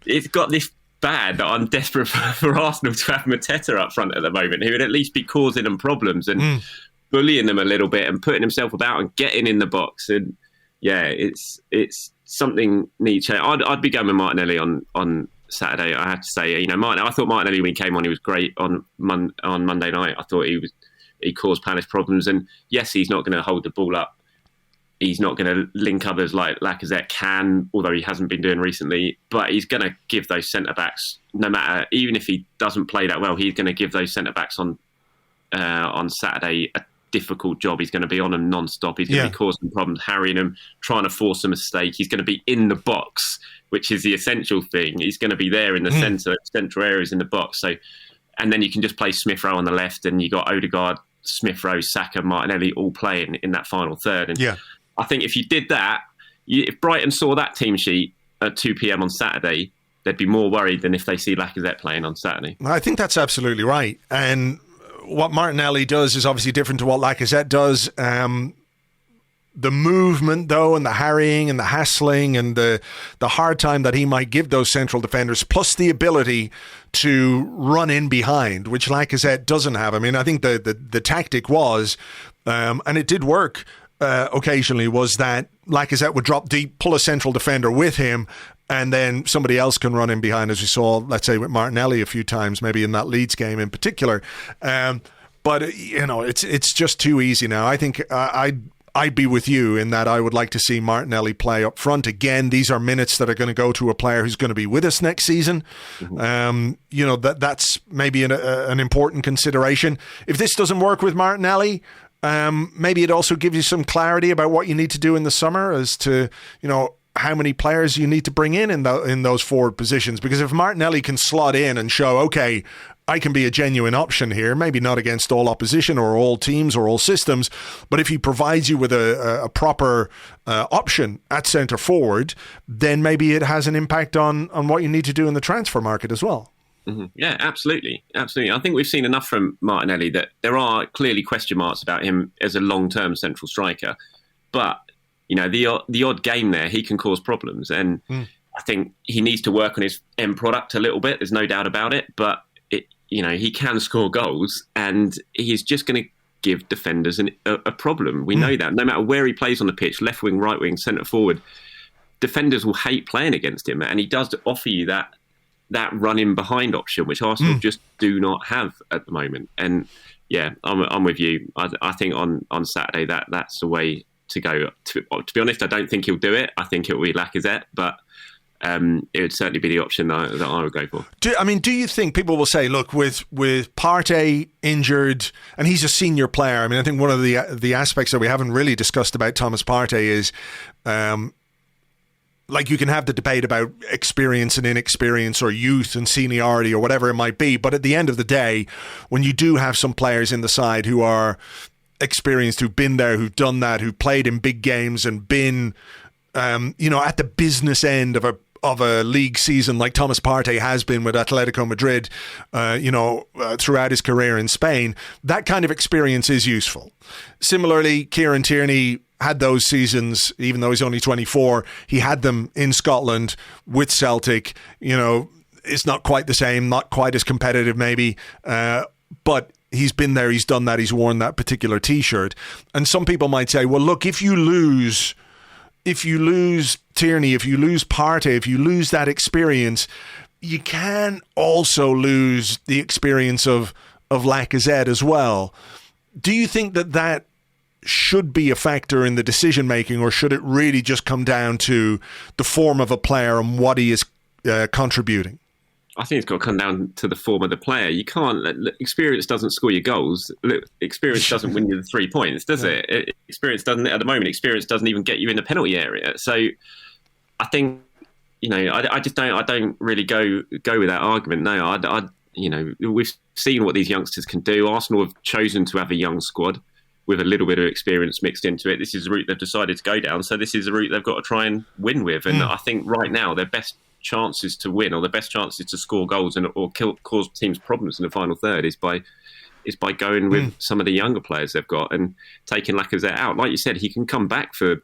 it's got this bad that I'm desperate for Arsenal to have Mateta up front at the moment, who would at least be causing them problems and bullying them a little bit and putting himself about and getting in the box. And yeah, it's something needs change. I'd be going with Martinelli on Saturday. I have to say, I thought Martinelli when he came on, he was great on Monday night. I thought he caused Palace problems, and yes, he's not going to hold the ball up. He's not going to link others like Lacazette can, although he hasn't been doing recently. But he's going to give those centre backs, no matter, even if he doesn't play that well, he's going to give those centre backs on Saturday a difficult job. He's going to be on them non-stop. He's going to be causing problems, harrying them, trying to force a mistake. He's going to be in the box, which is the essential thing. He's going to be there in the central areas in the box. So, and then you can just play Smith Rowe on the left, and you got Odegaard, Smith Rowe, Saka, Martinelli all playing in that final third. And I think if you did that, if Brighton saw that team sheet at 2 p.m. on Saturday, they'd be more worried than if they see Lacazette playing on Saturday. I think that's absolutely right. And what Martinelli does is obviously different to what Lacazette does. The movement, though, and the harrying and the hassling and the hard time that he might give those central defenders, plus the ability to run in behind, which Lacazette doesn't have. I mean, I think the tactic was, and it did work occasionally, was that Lacazette would drop deep, pull a central defender with him, and then somebody else can run in behind, as we saw, let's say, with Martinelli a few times, maybe in that Leeds game in particular. But, it's just too easy now. I think I'd be with you in that I would like to see Martinelli play up front. Again, these are minutes that are going to go to a player who's going to be with us next season. That's maybe an important consideration. If this doesn't work with Martinelli, maybe it also gives you some clarity about what you need to do in the summer as to, how many players you need to bring in those forward positions. Because if Martinelli can slot in and show, okay, I can be a genuine option here, maybe not against all opposition or all teams or all systems, but if he provides you with a proper option at centre forward, then maybe it has an impact on what you need to do in the transfer market as well. Mm-hmm. Yeah, absolutely. I think we've seen enough from Martinelli that there are clearly question marks about him as a long-term central striker. But, the odd game there, he can cause problems. And I think he needs to work on his end product a little bit. There's no doubt about it. But, he can score goals, and he's just going to give defenders a problem. We know that. No matter where he plays on the pitch, left wing, right wing, centre forward, defenders will hate playing against him. And he does offer you that run-in behind option, which Arsenal just do not have at the moment. And yeah, I'm with you. I think on Saturday that's the way to go. To be honest, I don't think he'll do it. I think it will be Lacazette, but it would certainly be the option that I would go for. Do you think people will say, look, with Partey injured, and he's a senior player, I mean, I think one of the aspects that we haven't really discussed about Thomas Partey is you can have the debate about experience and inexperience or youth and seniority or whatever it might be. But at the end of the day, when you do have some players in the side who are experienced, who've been there, who've done that, who've played in big games and been, at the business end of a league season like Thomas Partey has been with Atletico Madrid, throughout his career in Spain, that kind of experience is useful. Similarly, Kieran Tierney had those seasons, even though he's only 24, he had them in Scotland with Celtic. It's not quite the same, not quite as competitive maybe, but he's been there, he's done that, he's worn that particular T-shirt. And some people might say, well, look, if you lose Tierney, if you lose Partey, if you lose that experience, you can also lose the experience of Lacazette as well. Do you think that should be a factor in the decision making, or should it really just come down to the form of a player and what he is contributing? I think it's got to come down to the form of the player. You can't. Experience doesn't score you goals. Experience doesn't win you the 3 points, does it? Experience doesn't. At the moment, experience doesn't even get you in the penalty area. So, I think I just don't. I don't really go with that argument. No, we've seen what these youngsters can do. Arsenal have chosen to have a young squad with a little bit of experience mixed into it. This is a route they've decided to go down. So this is a route they've got to try and win with. And I think right now their best chances to win, or the best chances to score goals or cause teams problems in the final third, is by going with some of the younger players they've got and taking Lacazette out. Like you said, he can come back for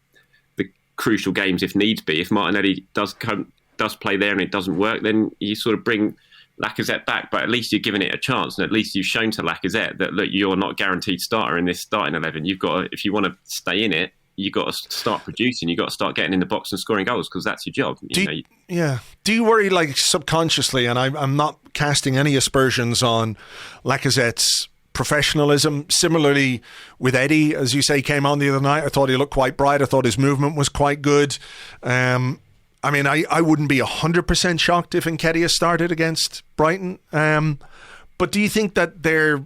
the crucial games if needs be. If Martinelli does play there and it doesn't work, then you sort of bring Lacazette back, but at least you're giving it a chance, and at least you've shown to Lacazette that, look, you're not guaranteed starter in this starting 11. You've got to, if you want to stay in it, you got to start producing. You got to start getting in the box and scoring goals because that's your job. Do you worry, like, subconsciously? And I'm not casting any aspersions on Lacazette's professionalism. Similarly with Eddie, as you say, came on the other night. I thought he looked quite bright. I thought his movement was quite good. I wouldn't be 100% shocked if Nketiah started against Brighton. But do you think that their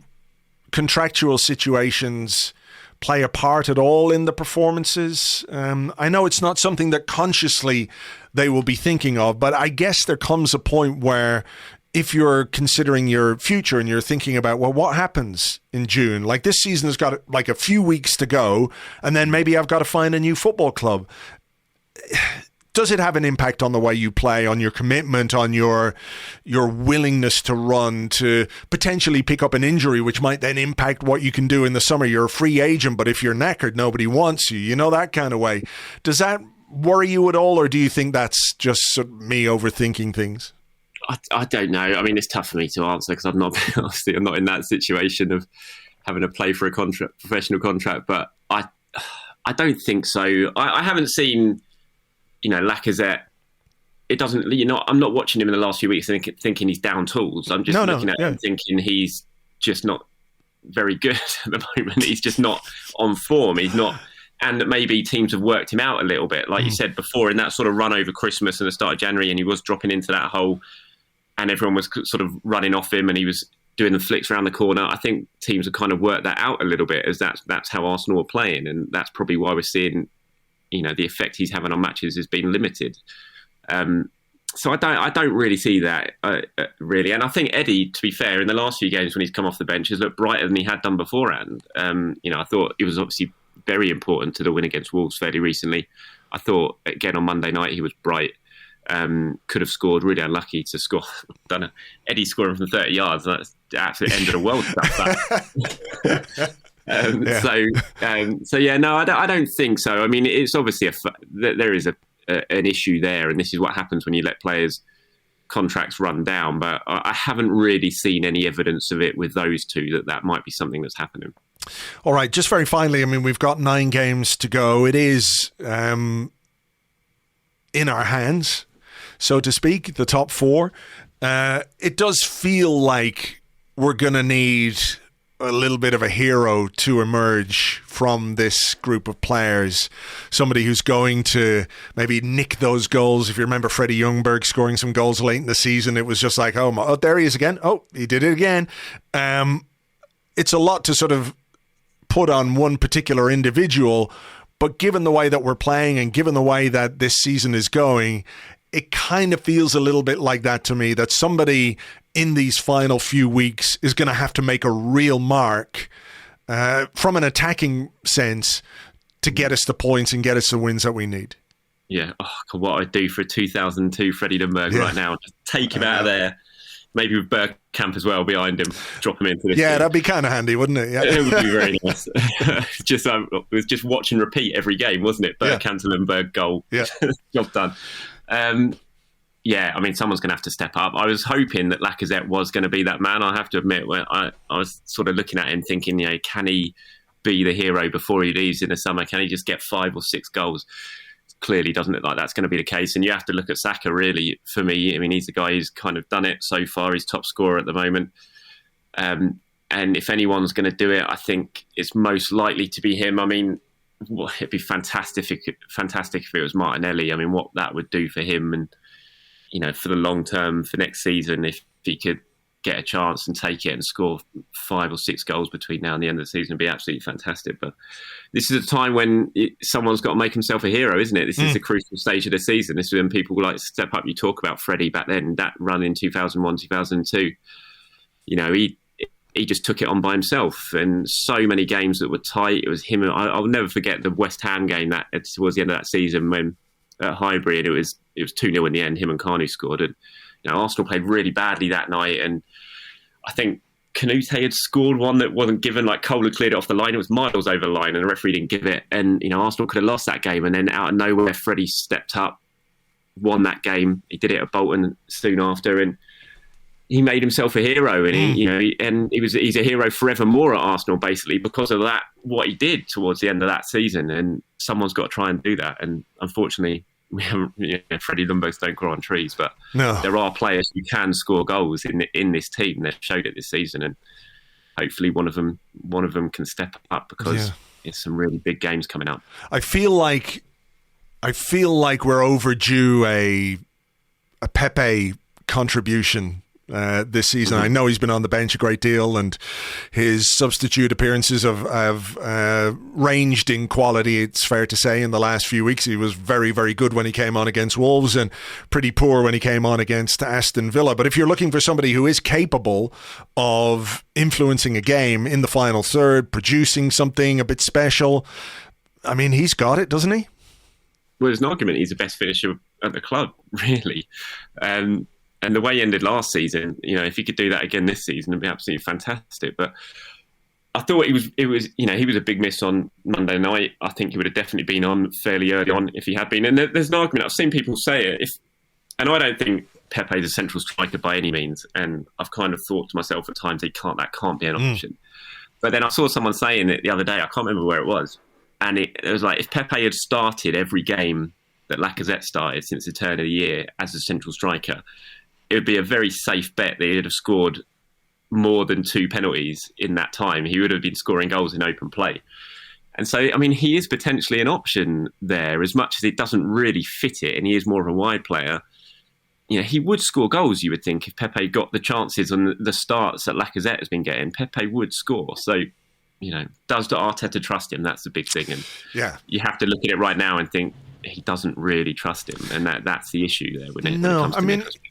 contractual situations play a part at all in the performances? I know it's not something that consciously they will be thinking of, but I guess there comes a point where if you're considering your future and you're thinking about, well, what happens in June? Like, this season has got like a few weeks to go, and then maybe I've got to find a new football club. Does it have an impact on the way you play, on your commitment, on your willingness to run, to potentially pick up an injury, which might then impact what you can do in the summer? You're a free agent, but if you're knackered, nobody wants you, you know, that kind of way. Does that worry you at all, or do you think that's just sort of me overthinking things? I don't know. I mean, it's tough for me to answer because I'm not in that situation of having to play for a professional contract, but I don't think so. I haven't seen, Lacazette. It doesn't. I'm not watching him in the last few weeks thinking he's down tools. I'm just looking at him thinking he's just not very good at the moment. He's just not on form. He's not, and maybe teams have worked him out a little bit, like you said before, in that sort of run over Christmas and the start of January, and he was dropping into that hole, and everyone was sort of running off him, and he was doing the flicks around the corner. I think teams have kind of worked that out a little bit, as that's how Arsenal are playing, and that's probably why we're seeing, the effect he's having on matches has been limited. So I don't really see that really, and I think Eddie, to be fair, in the last few games when he's come off the bench, has looked brighter than he had done beforehand. I thought it was obviously very important to the win against Wolves fairly recently. I thought again on Monday night he was bright. Could have scored, really unlucky to score. Don't know. Eddie scoring from 30 yards, that's the absolute end of the world stuff. I don't think so. I mean, it's obviously there is an issue there, and this is what happens when you let players' contracts run down. But I haven't really seen any evidence of it with those two that might be something that's happening. All right, just very finally, I mean, we've got 9 games to go. It is in our hands, so to speak, the top 4. It does feel like we're going to need a little bit of a hero to emerge from this group of players. Somebody who's going to maybe nick those goals. If you remember Freddie Ljungberg scoring some goals late in the season, it was just like, oh, there he is again. Oh, he did it again. It's a lot to sort of put on one particular individual, but given the way that we're playing and given the way that this season is going, it kind of feels a little bit like that to me, that somebody in these final few weeks is going to have to make a real mark from an attacking sense to get us the points and get us the wins that we need. Yeah, what I'd do for a 2002 Freddie Ljungberg right now. Just take him out of there. Maybe with Bergkamp as well behind him, drop him into this. Yeah, that'd be kind of handy, wouldn't it? Yeah. It would be very nice. It was just watch and repeat every game, wasn't it? Bergkamp to Ljungberg goal. Yeah. Job done. I mean, someone's going to have to step up. I was hoping that Lacazette was going to be that man. I have to admit, when I was sort of looking at him thinking, can he be the hero before he leaves in the summer? Can he just get 5 or 6 goals? Clearly doesn't look like that's going to be the case. And you have to look at Saka, really, for me. I mean, he's the guy who's kind of done it so far. He's top scorer at the moment. And if anyone's going to do it, I think it's most likely to be him. I mean, it'd be fantastic if it was Martinelli. I mean, what that would do for him and, for the long term for next season, if he could get a chance and take it and score 5 or 6 goals between now and the end of the season, would be absolutely fantastic. But this is a time when someone's got to make himself a hero, isn't it? This is the crucial stage of the season. This is when people like step up. You talk about Freddie back then, that run in 2001, 2002. He just took it on by himself, and so many games that were tight. It was him. I'll never forget the West Ham game that towards the end of that season when at Highbury, and it was 2-0 in the end. Him and Kanu scored, and Arsenal played really badly that night. And I think Canute had scored one that wasn't given. Like Cole had cleared it off the line. It was miles over the line, and the referee didn't give it. And Arsenal could have lost that game. And then out of nowhere, Freddie stepped up, won that game. He did it at Bolton soon after, and he made himself a hero, and he's a hero forevermore at Arsenal, basically, because of that, what he did towards the end of that season. And someone's got to try and do that. And unfortunately, we haven't. Freddie Lumbos don't grow on trees, but there are players who can score goals in this team. They've showed it this season, and hopefully one of them can step up, because it's some really big games coming up. I feel like we're overdue a Pepe contribution this season. I know he's been on the bench a great deal, and his substitute appearances have ranged in quality, it's fair to say, in the last few weeks. He was very, very good when he came on against Wolves, and pretty poor when he came on against Aston Villa. But if you're looking for somebody who is capable of influencing a game in the final third, producing something a bit special, I mean, he's got it, doesn't he? Well, there's an argument he's the best finisher at the club, really. And the way he ended last season, if he could do that again this season, it'd be absolutely fantastic. But I thought he was a big miss on Monday night. I think he would have definitely been on fairly early on if he had been. And there's an argument. I've seen people say it. And I don't think Pepe's a central striker by any means. And I've kind of thought to myself at times, that can't be an option. But then I saw someone saying it the other day. I can't remember where it was. And it was like, if Pepe had started every game that Lacazette started since the turn of the year as a central striker, it would be a very safe bet that he'd have scored more than 2 penalties in that time. He would have been scoring goals in open play. And so, I mean, he is potentially an option there, as much as it doesn't really fit it, and he is more of a wide player. He would score goals, you would think, if Pepe got the chances on the starts that Lacazette has been getting. Pepe would score. So, does Arteta trust him? That's the big thing. And you have to look at it right now and think, he doesn't really trust him, and that's the issue there.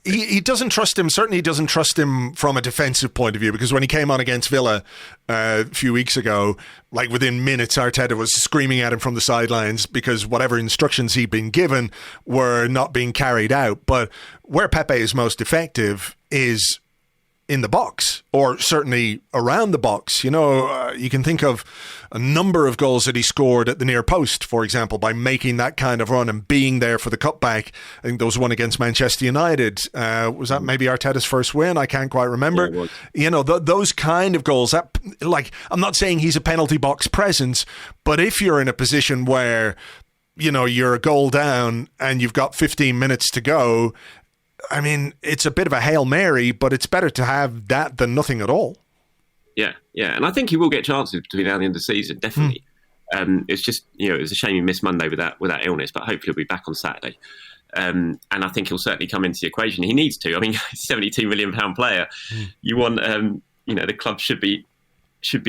He doesn't trust him. Certainly, he doesn't trust him from a defensive point of view, because when he came on against Villa a few weeks ago, like within minutes, Arteta was screaming at him from the sidelines because whatever instructions he'd been given were not being carried out. But where Pepe is most effective is in the box, or certainly around the box. You can think of a number of goals that he scored at the near post, for example, by making that kind of run and being there for the cutback. I think there was one against Manchester United. Was that maybe Arteta's first win? I can't quite remember. Yeah, those kind of goals. I'm not saying he's a penalty box presence, but if you're in a position where, you're a goal down and you've got 15 minutes to go, I mean, it's a bit of a Hail Mary, but it's better to have that than nothing at all. Yeah. And I think he will get chances between now and the end of the season, definitely. It's just, it was a shame he missed Monday with that illness, but hopefully he'll be back on Saturday. And I think he'll certainly come into the equation. He needs to. I mean, £72 million player. You want, the club should be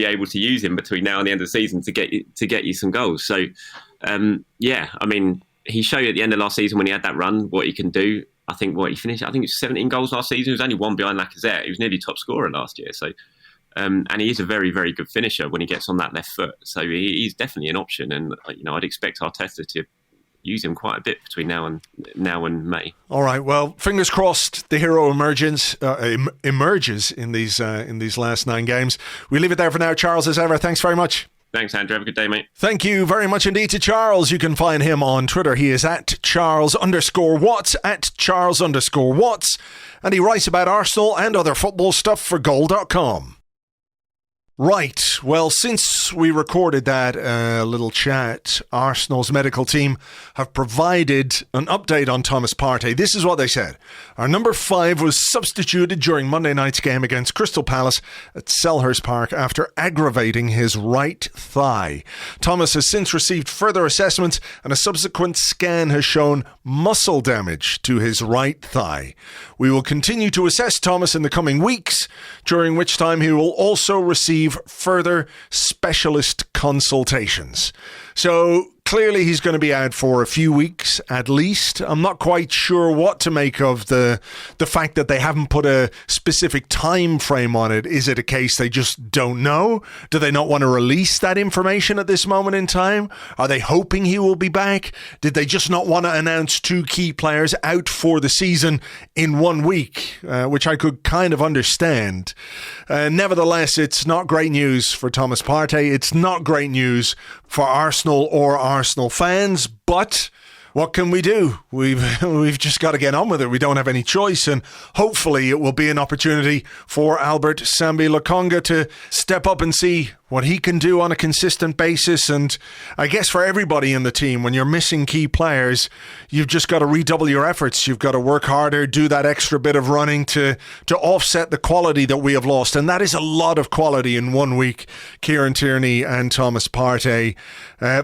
able to use him between now and the end of the season to get you some goals. So, I mean, he showed at the end of last season when he had that run what he can do. I think he finished. I think it was 17 goals last season. He was only one behind Lacazette. He was nearly top scorer last year. So, and he is a very, very good finisher when he gets on that left foot. So he's definitely an option. And I'd expect Arteta to use him quite a bit between now and May. All right. Well, fingers crossed the hero emerges in these last 9 games. We leave it there for now. Charles, as ever, thanks very much. Thanks, Andrew. Have a good day, mate. Thank you very much indeed to Charles. You can find him on Twitter. He is at Charles_Watts, at Charles_Watts. And he writes about Arsenal and other football stuff for goal.com. Right, well, since we recorded that little chat, Arsenal's medical team have provided an update on Thomas Partey. This is what they said. Our number 5 was substituted during Monday night's game against Crystal Palace at Selhurst Park after aggravating his right thigh. Thomas has since received further assessments, and a subsequent scan has shown muscle damage to his right thigh. We will continue to assess Thomas in the coming weeks, during which time he will also receive further specialist consultations. So clearly he's going to be out for a few weeks at least. I'm not quite sure what to make of the fact that they haven't put a specific time frame on it. Is it a case they just don't know? Do they not want to release that information at this moment in time? Are they hoping he will be back? Did they just not want to announce 2 key players out for the season in 1 week, which I could kind of understand. Nevertheless, it's not great news for Thomas Partey. It's not great news for Arsenal or Arsenal fans, but what can we do? We've just got to get on with it. We don't have any choice, and hopefully it will be an opportunity for Albert Sambi Lokonga to step up and see what he can do on a consistent basis. And I guess for everybody in the team, when you're missing key players, you've just got to redouble your efforts. You've got to work harder, do that extra bit of running to offset the quality that we have lost. And that is a lot of quality in 1 week. Kieran, Tierney and Thomas Partey.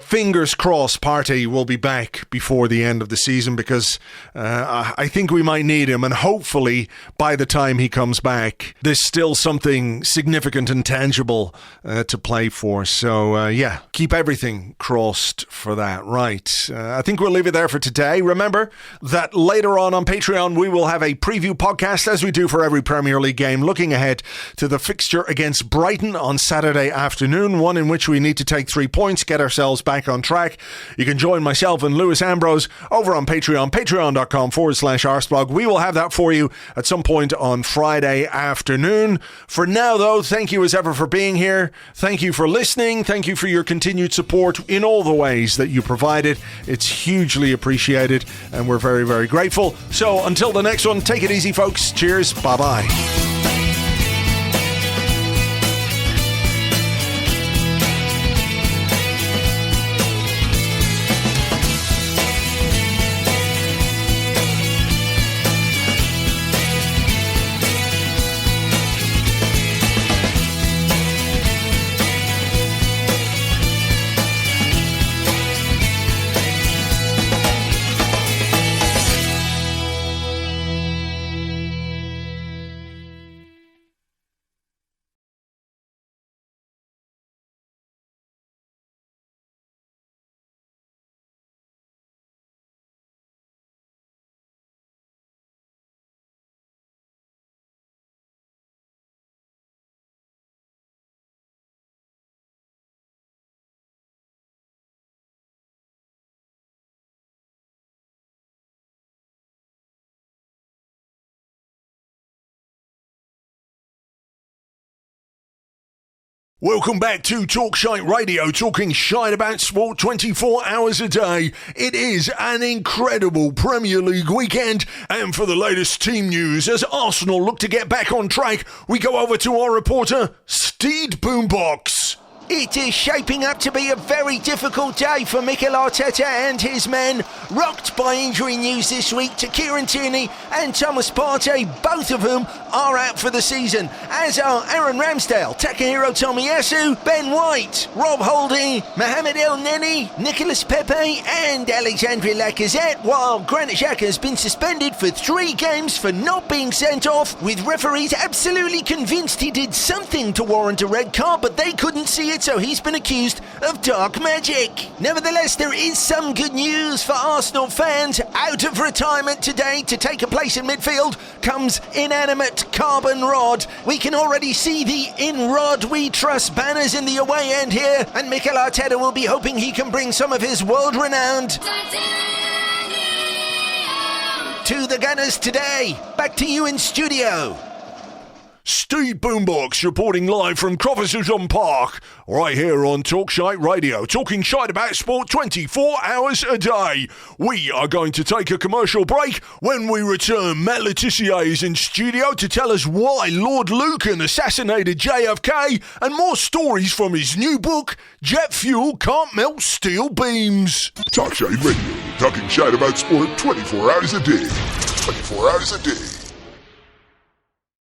Fingers crossed Partey will be back before the end of the season, because I think we might need him. And hopefully by the time he comes back, there's still something significant and tangible to play for. So keep everything crossed for that. Right. I think we'll leave it there for today. Remember that later on Patreon we will have a preview podcast, as we do for every Premier League game, looking ahead to the fixture against Brighton on Saturday afternoon, one in which we need to take 3 points, get ourselves back on track. You can join myself and Lewis Ambrose over on Patreon, patreon.com/Arseblog. We will have that for you at some point on Friday afternoon. For now, though, thank you as ever for being here. Thank you for listening. Thank you for your continued support in all the ways that you provided. It's hugely appreciated, and we're very, very grateful. So until the next one, take it easy, folks. Cheers. Bye-bye. Welcome back to Talk Shite Radio, talking shite about sport 24 hours a day. It is an incredible Premier League weekend, and for the latest team news, as Arsenal look to get back on track, we go over to our reporter, Steed Boombox. It is shaping up to be a very difficult day for Mikel Arteta and his men, rocked by injury news this week to Kieran Tierney and Thomas Partey, both of whom are out for the season, as are Aaron Ramsdale, Takahiro Tomiyasu, Ben White, Rob Holding, Mohamed El Neni, Nicolas Pepe and Alexandre Lacazette, while Granit Xhaka has been suspended for 3 games for not being sent off, with referees absolutely convinced he did something to warrant a red card, but they couldn't see it, so he's been accused of dark magic. Nevertheless, there is some good news for Arsenal fans. Out of retirement today to take a place in midfield comes inanimate Carbon Rod. We can already see the In Rod We Trust banners in the away end here, and Mikel Arteta will be hoping he can bring some of his world-renowned to the Gunners today. Back to you in studio. Steve Boombox reporting live from Crovers Park, right here on Talk Shite Radio, talking shite about sport 24 hours a day. We are going to take a commercial break. When we return, Matt Letizia is in studio to tell us why Lord Lucan assassinated JFK, and more stories from his new book, Jet Fuel Can't Melt Steel Beams. Talk Shite Radio, talking shite about sport 24 hours a day. 24 hours a day.